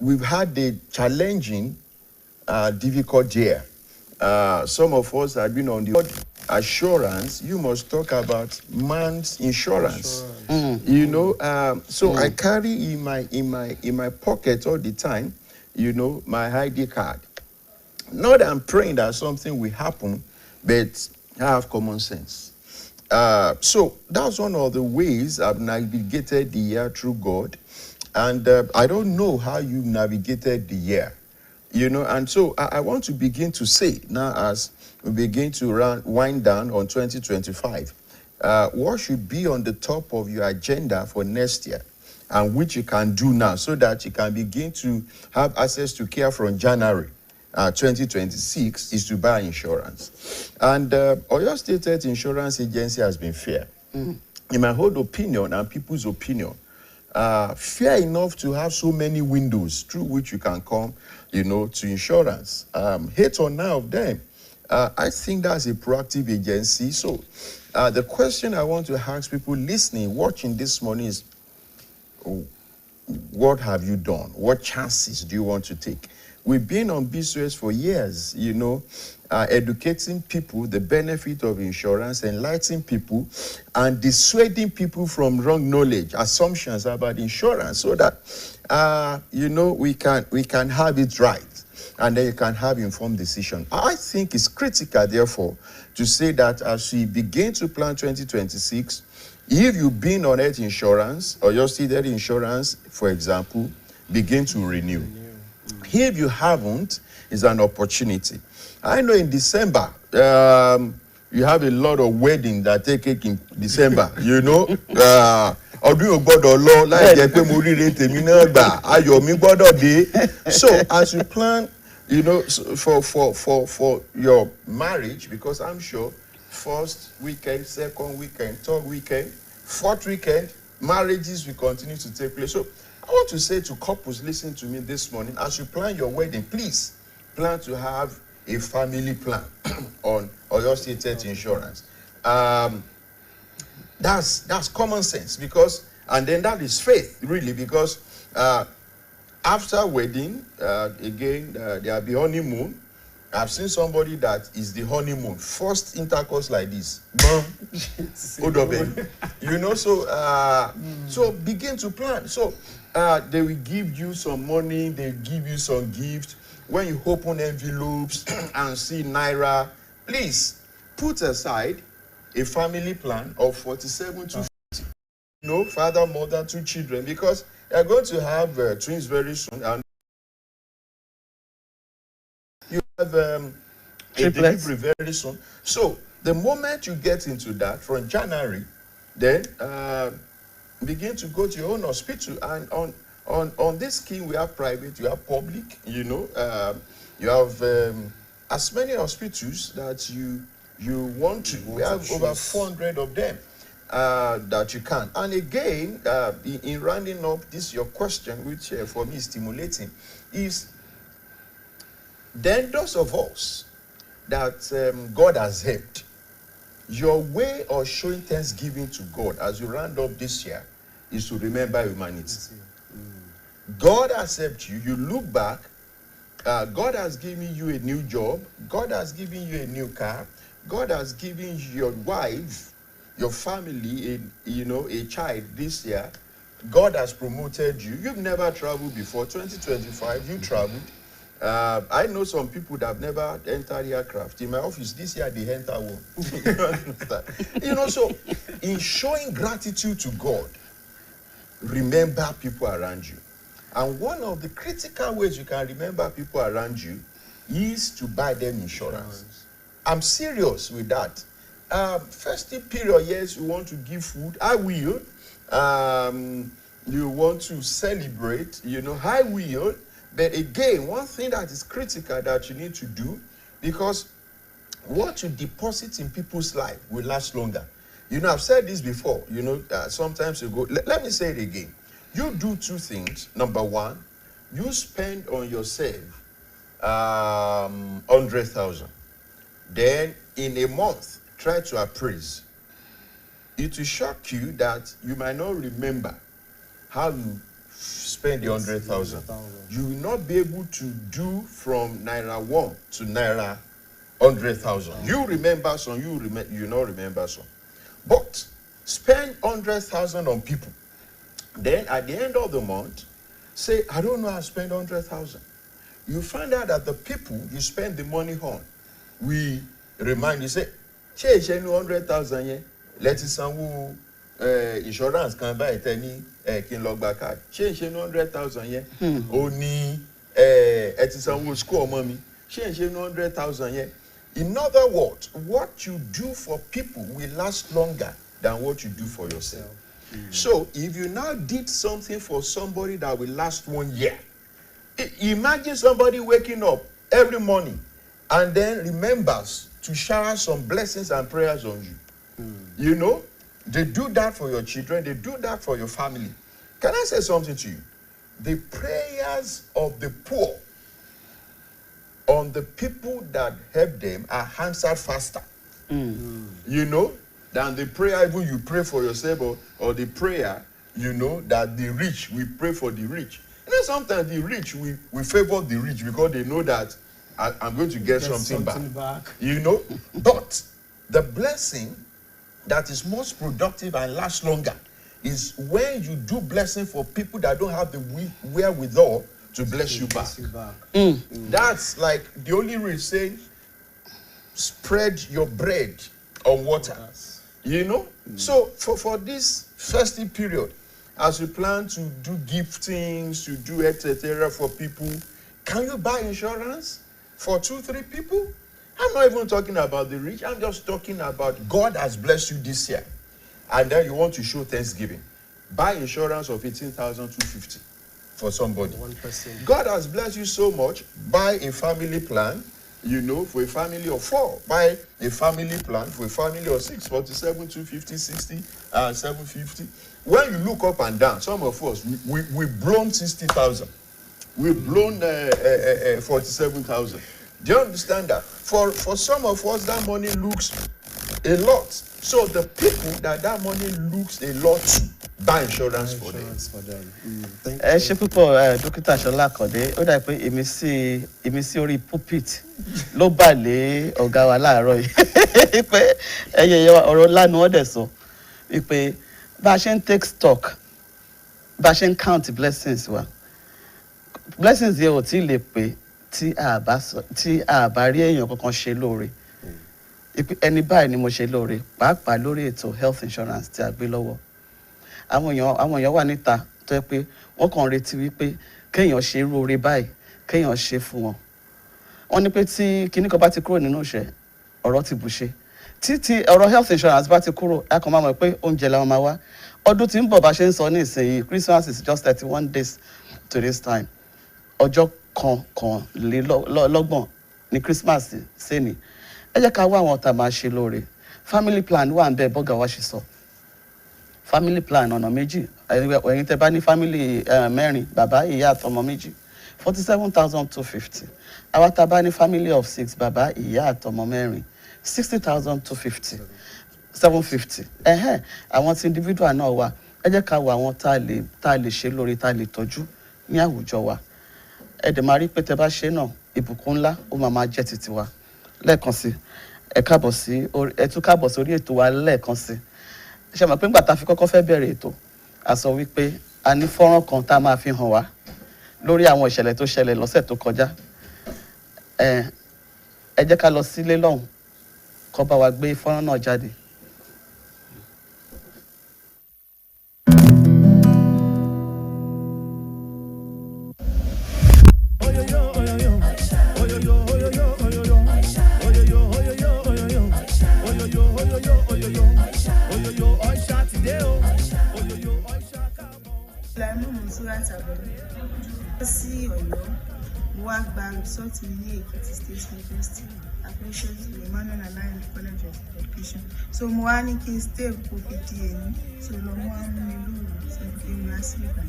we've had a challenging, difficult year. Some of us have been on the assurance. You must talk about man's insurance. You know, so I carry in my pocket all the time, you know, my ID card. Not that I'm praying that something will happen, but I have common sense. So that's one of the ways I've navigated the year through God. And I don't know how you navigated the year, you know. And so I want to begin to say now, as we begin to wind down on 2025, what should be on the top of your agenda for next year, and which you can do now so that you can begin to have access to care from January 2026, is to buy insurance. And Oyo State Health Insurance Agency has been fair. In my whole opinion and people's opinion, fair enough to have so many windows through which you can come, you know, to insurance. Hate or none of them. I think that's a proactive agency. So the question I want to ask people listening, watching this morning is, what have you done? What chances do you want to take? We've been on BCOS for years, you know, educating people the benefit of insurance, enlightening people, and dissuading people from wrong knowledge, assumptions about insurance, so that you know, we can have it right, and then you can have informed decision. I think it's critical, therefore, to say that as we begin to plan 2026, if you've been on health insurance or you're still health insurance, for example, begin to renew. If you haven't, it's an opportunity. I know in December, you have a lot of weddings that take place in December, you know. Ọdún yóò gbọ́dọ̀ lọ láì jẹ́ pé mo ríre tèmi náà gbà, ayọ̀ mi gbọ́dọ̀ dé. So as you plan, you know, for your marriage, because I'm sure first weekend, second weekend, third weekend, fourth weekend, marriages will continue to take place. So I want to say to couples listening to me this morning, as you plan your wedding, please plan to have a family plan on Oyo State Health Insurance. That's common sense, because, and then that is faith, really, because after wedding, again, there'll be honeymoon. I've seen somebody that is the honeymoon, first intercourse like this, boom, you know. So begin to plan. So they will give you some money, they give you some gift. When you open envelopes and see naira, please put aside a family plan of 47 to 50. You know, father, mother, 2 children, because you're going to have twins very soon, and you have a delivery very soon. So the moment you get into that, from January, then begin to go to your own hospital. And on this scheme, we have private, you have public, you know. You have as many hospitals that you want to. We have over 400 of them that you can. And again, in rounding up this your question, which for me is stimulating, is then those of us that God has helped, your way of showing thanksgiving to God as you round up this year is to remember humanity. God has helped you. You look back. God has given you a new job. God has given you a new car. God has given your wife, your family, a child this year. God has promoted you. You've never traveled before. 2025, you traveled. I know some people that have never entered aircraft. In my office this year, they enter one. You know, so in showing gratitude to God, remember people around you. And one of the critical ways you can remember people around you is to buy them insurance. I'm serious with that. Festive period, yes, you want to give food, I will. You want to celebrate, you know, I will. But again, one thing that is critical that you need to do, because what you deposit in people's life will last longer. You know, I've said this before, you know, sometimes you go, let me say it again. You do 2 things. Number 1, you spend on yourself 100,000. Then in a month, try to appraise. It will shock you that you might not remember how you spend the 100,000. You will not be able to do from Naira 1 to Naira 100,000. You remember some, you not remember some. But spend 100,000 on people. Then at the end of the month, say, I don't know how to spend 100,000. You find out that the people you spend the money on, we remind you, say, she 100,000 yen. Let it some insurance can buy it any kin log back card. She 100,000 yen. Only it is some school mommy. She 100,000 yen. In other words, what you do for people will last longer than what you do for yourself. So if you now did something for somebody that will last 1 year, imagine somebody waking up every morning and then remembers to shower some blessings and prayers on you. You know, they do that for your children, they do that for your family. Can I say something to you? The prayers of the poor on the people that help them are answered faster. You know, than the prayer even you pray for yourself, or the prayer, you know, that the rich, we pray for the rich. You know, sometimes the rich, we favor the rich because they know that I'm going to get something back. You know, but the blessing that is most productive and lasts longer is when you do blessing for people that don't have the wherewithal to bless you back. That's like the only reason saying, spread your bread on water. You know? So for this festive period, as you plan to do giftings, to do etc. for people, can you buy insurance for 2-3 people? I'm not even talking about the rich. I'm just talking about God has blessed you this year. And then you want to show thanksgiving. Buy insurance of 18,250 for somebody. 1%. God has blessed you so much. Buy a family plan, you know, for a family of 4. Buy a family plan for a family of 6, 47, 250, 60, 750. When you look up and down, some of us, we've blown 60,000. We've blown 47,000. Do you understand that? For some of us, that money looks a lot. So the people that money looks a lot to, buy insurance for them. Ṣé púpọ̀ dókítà Ṣọlá Àkàndé ó dà pé ìmísí orí pulpit ló bà lé ọ̀gá wa láàárọ̀ yìí pé ẹyẹ ọ̀rọ̀ lánàá ọ̀dẹ̀ sọ wípé bá a ṣe ń take stock, bá a ṣe ń count blessings wa, blessings yẹn ò tí ì lè pé tí a bá rí èèyàn kankan ṣe lóore. Ẹni báyìí ni mo ṣe lóore, pàápàá lórí ètò health insurance tí a gbé lọ́wọ́. Àwọn èèyàn wà níta tó yẹ pé wọ́n kàn retí wípé kéèyàn ṣe irú oore báyìí, kéèyàn ṣe fún wọn. Wọ́n ní pé tí kinní kan bá ti kúrò nínú ìṣẹ́, ọ̀rọ̀ ti bùṣe. Tí ọ̀rọ̀ health insurance bá ti kúrò, a kàn máa mọ̀ pé oúnjẹ la máa wá. Ọdún tí ń bọ̀ bá ṣe ń sọ ní ìsinyìí, Christmas is just 31 days to this time. Ọjọ́ kanlélọ́gbọ̀n ní Christmas sẹ́ni. Ẹ jẹ́ ká wá àwọn tá máa ṣe lóore. Family plan wà ń bẹ bọ́gà wá ṣe sọ. Family plan ọ̀nà méjì. Ẹ̀yin tẹ́ bá ní family mẹ́rin, bàbá, ìyá àtọmọ méjì, 47,250. Àwa tá bá ní family of 6, bàbá, ìyá àtọmọ mẹ́rin, 60,250. 750. Àwọn tí individual náà wà. Ẹ jẹ́ ká wá àwọn tá a lè ṣe lóore, tá a lè tọ́jú ní àwùjọ wa. Ẹ dẹ̀ máa rí pé tẹ́ bá ṣe náà, ìbùkún ńlá ó máa jẹ́ titi wa. Lẹ́ẹ̀kan sí, ẹ tún káàbọ̀ sórí ètò wa lẹ́ẹ̀kan sí. Ṣé mọ̀ pé nígbà tá a fi kọ́kọ́ fẹ́ bẹ̀rẹ̀ ètò, a sọ wípé a ní fọ́nrán kan tá a máa fi hàn wá lórí àwọn ìṣẹ̀lẹ̀ tó ṣẹlẹ̀ lọ́sẹ̀ tó kọjá. Ẹ jẹ́ ká lọ sílé lọ́hùn kó bá wa gbé fọ́nrán náà jáde. Sí Ọ̀yọ́, mo wá gba result mi ní Èkìtì State University, affiliation to Emmanuel Alliance College of Education. So mo wá ní kí n stay kó fi di èyí, so lọ mú àwọn mi lóòrùn sí ìgbéyìí wá sí ìgbà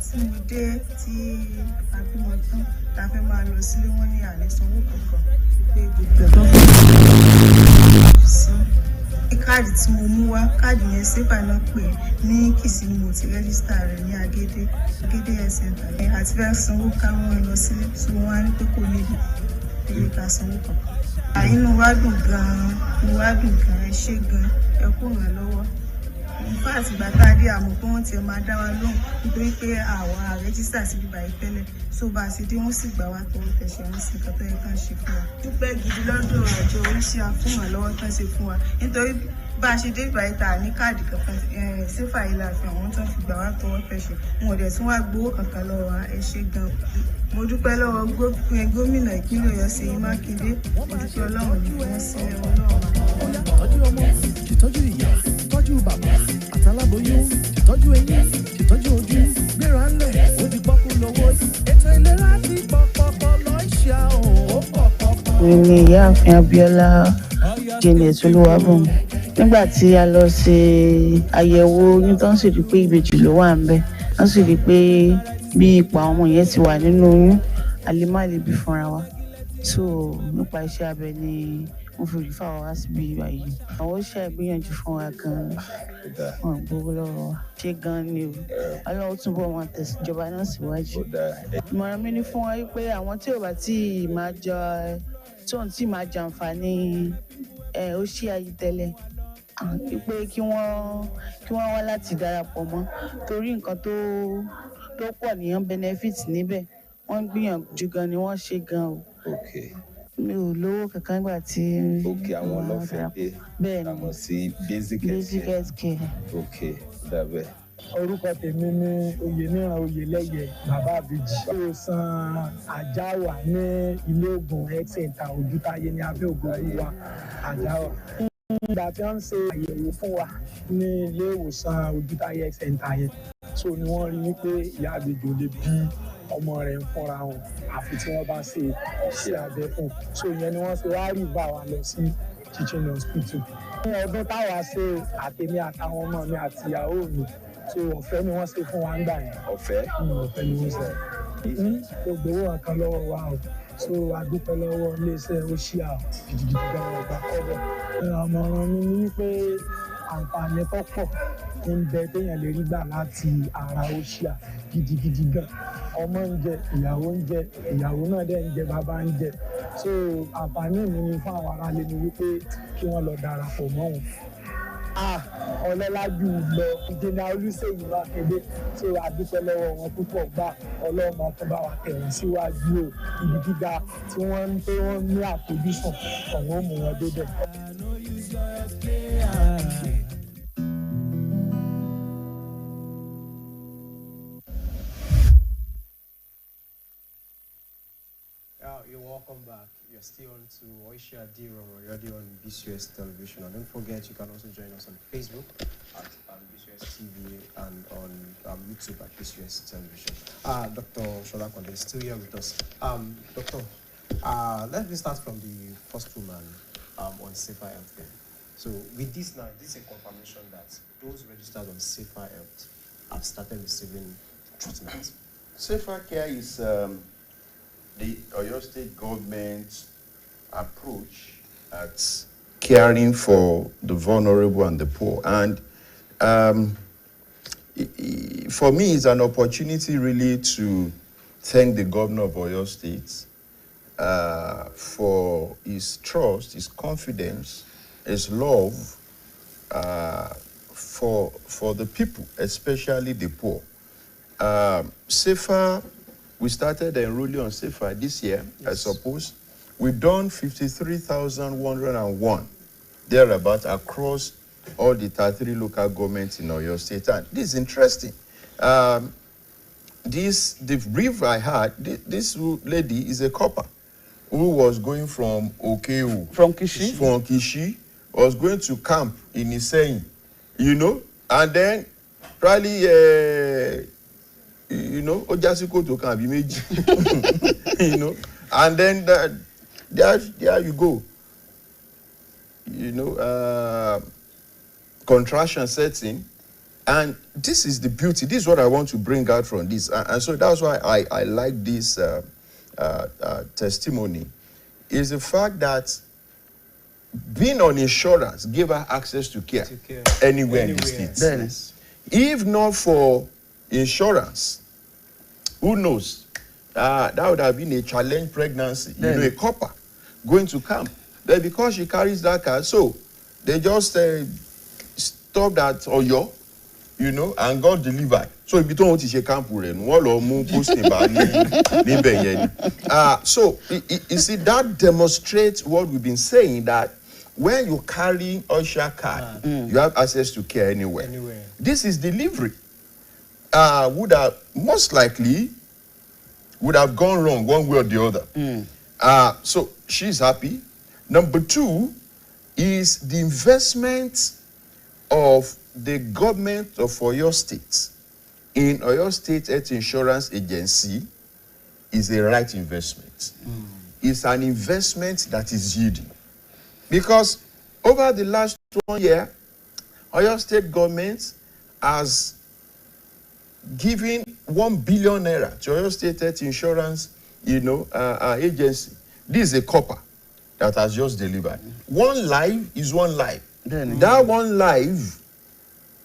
tí mo dé tí abímọ tán la fẹ́ máa lọ sílé wọn ní àlẹ́ sanwó kankan pé gbogbo ẹ̀dọ́ fún mi san káàdì tí mo mú wá káàdì yẹn sépà náà pè ní kìsì ni mo ti rẹ́gísítà rẹ̀ ní Agédé health center yẹn àti fẹ́ sanwó káwọn lọ sílé tí wọ́n á ní pé kò níbi èyí ká sanwó kan. Inú wa dùn gan-an ẹ ṣé gan-an ẹ kú ràn lọ́wọ́. Nípa àtìgbà tá a dé àmọ́ pé wọ́n ti máa dá wa lóhùn nítorí pé àwa rẹ́gísítà sí bíbá yìí tẹ́lẹ̀ tó bá a ṣe dé wọ́n sì gbà wá tọwọ́ tẹ̀sẹ̀ wọ́n sì nǹkan tó yẹ ká ṣe fún wa. Dúpẹ́ gidi lọ́dọ̀ àjọ Oyshia fún ìrànlọ́wọ́ tán ṣe fún wa nítorí bá a ṣe dé bíbá yìí tá a ní káàdì kankan sífà yìí láàfin àwọn tó ń fi gbà wá tọwọ́ tẹ̀sẹ̀ wọn ò dẹ̀ tún wá gbowó kankan lọ́wọ́ wa ẹ ṣé gan-an. Mo dúpẹ́ lọ́wọ́ gómìnà ìpínlẹ̀ Ọ̀yọ́ Ṣèyí Mákindé mo dúpẹ́ Ọlọ́run ní wọ́n sí Ọlọ́run. Ìtọ́jú ọmọ, ìtọ́jú ìyá, ìtọ́jú bàbá, àtàlábóyún, ìtọ́jú eyín, ìtọ́jú ojú, gbéra ńlẹ̀, ó di pọ́kú lọ́wọ́. Ètò ìlera ti pọ̀pọ̀pọ̀ Oyshia ó pọ̀pọ̀pọ̀. Mi ni ìyáàfin Abíọ́lá Janet Olúwabùnmi. Nígbà tí a lọ ṣe àyẹ̀wò oyún tó ń sì rí pé ìbejì ló wà ń bẹ̀, wọ́n sì rí pé bí ipò àwọn ọmọ yẹn ti wà nínú oyún, a lè má lè bí fúnra wa. So nípa iṣẹ́ abẹ ni wọ́n fi rí fáwọn wá síbi yìí. Àwọn Oyshia gbìyànjú fún wa gan-an, wọn gbowó lọ́wọ́ wa. Ṣé gan-an ni o? Ọlọ́run túbọ̀ wọn tẹ̀síjọba náà síwájú. Ìmọ̀ràn mi ni fún wa wípé àwọn tí ò bá tí máa jàǹfààní Oyshia yìí tẹ́lẹ̀ wípé kí wọ́n wá láti darapọ̀ mọ́ torí nǹkan tó pọ̀ nìyẹn benefit níbẹ̀. Wọ́n gbìyànjú gan ni wọ́n ṣe gan o. Mi ò lówó kankan gbà tí. Àwọn ọlọ́fẹ́ dé. Bẹ́ẹ̀ ni. Àmọ́ sí basic health care. Dábẹ́. Orúkọ tèmi ní Oyèníran Oyèlẹ́yẹ bàbá àbèjì. Ó san Àjáwà ní ilé ògùn health center Ojútáyé ní Abẹ́òkúta wa Àjáwà. Ìgbà tí wọ́n ń ṣe àyẹ̀wò fún wa ní ilé ìwòsàn Ojútáyé health center yẹn so ni wọ́n rí wípé ìyá àbèjì ò lè bí ọmọ rẹ̀ ń fúnra wọn àfi tí wọ́n bá ṣe iṣẹ́ abẹ fún un. So ìyẹn ni wọ́n ṣe wá rí bá wa lọ sí teaching hospital. Ní ọdún táwa ṣe àtèmi àtàwọn ọmọ mi àti ìyàwó mi so ọ̀fẹ́ ni wọ́n ṣe fún wa ń gbà yẹn. Ọ̀fẹ́ ni wọ́n ṣe. Kò gbowó kan lọ́wọ́ wa o. So adúpẹ́ lọ́wọ́ iléeṣẹ́ Oyshia gidigidi gan ọgbà kọ́bọ̀. Àmọ̀ràn mi ni wípé àǹfààní tó pọ̀ ń bẹ téèyàn lè rí gbà láti ara Oyshia gidigidi gan. Ọmọ ń jẹ, ìyàwó ń jẹ, ìyàwó náà dẹ̀ ń jẹ, bàbá ń jẹ. So àǹfààní mi ni fún àwọn aráalé ni wípé kí wọ́n lọ darapọ̀ mọ́ wọn. Ọlọ́lá jù lọ ìdènà Olúṣèyí Mákindé so adúpẹ́ lọ́wọ́ wọn púpọ̀ gbà Ọlọ́run tó bá wa tẹ̀wọ̀n síwájú o ibi gíga tí wọ́n ní àfojúsùn ọ̀hún ó mú wọn débẹ̀. You're welcome back. You're still on to Oyshia Irorun Oyo on BCOS television. And don't forget, you can also join us on Facebook at BCOS TV and on YouTube at BCOS television. Dr. Shola Konde is still here with us. Doctor, let me start from the first woman on Safer Health. So with this now, this is a confirmation that those registered on Safer Health have started receiving treatment. Safer Care is the Oyo State government's approach at caring for the vulnerable and the poor. And for me, it's an opportunity really to thank the governor of Oyo State for his trust, his confidence, his love for the people, especially the poor. Safer, we started enrolling on Safer this year, yes. I suppose. We've done 53,101 thereabouts across all the 33 local governments in Oyo State. And this is interesting. The brief I had, this lady is a copper who was going from Okeu. From Kishi? From Kishi, was going to camp in Iseyin, you know, and then probably, you know, Ojasiko to camp, you know, and then there you go. You know, contraction sets in, and this is the beauty. This is what I want to bring out from this, and so that's why I like this testimony. Is the fact that being on insurance gave her access to care, anywhere in the states. Yes. If not for insurance, who knows? That would have been a challenge pregnancy. You know, a copper going to camp. But because she carries that card, so they just stopped at Oyo, you know, and God delivered. So if you don't want to share camp with them, so you see, that demonstrates what we've been saying, that when you carry Oyshia card, you have access to care anywhere. This is delivery. Would have most likely would have gone wrong one way or the other. So she's happy. Number two is the investment of the government of Oyo State in Oyo State Health Insurance Agency is a right investment. It's an investment that is yielding. Because over the last 1 year, Oyo State government has given 1 billion naira to Oyo State Health Insurance, agency. This is a copper that has just delivered. One life is one life. That one life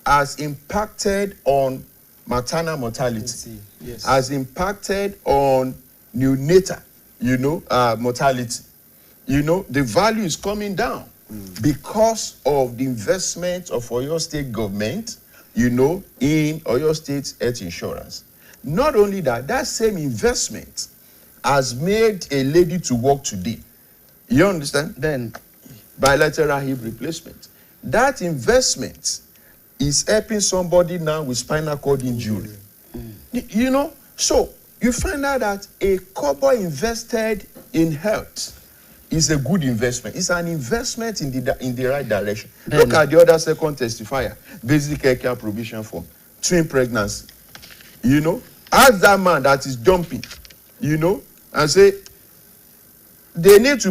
has impacted on maternal mortality, has impacted on neonatal, mortality. The value is coming down because of the investment of Oyo State government, in Oyo State Health Insurance. Not only that, that same investment has made a lady to work today. You understand? Then, bilateral hip replacement. That investment is helping somebody now with spinal cord injury. So you find out that a couple invested in health is a good investment. It's an investment in the right direction. Look at the other second testifier, basic care provision form, twin pregnancy. Ask that man that is jumping, and say, they need to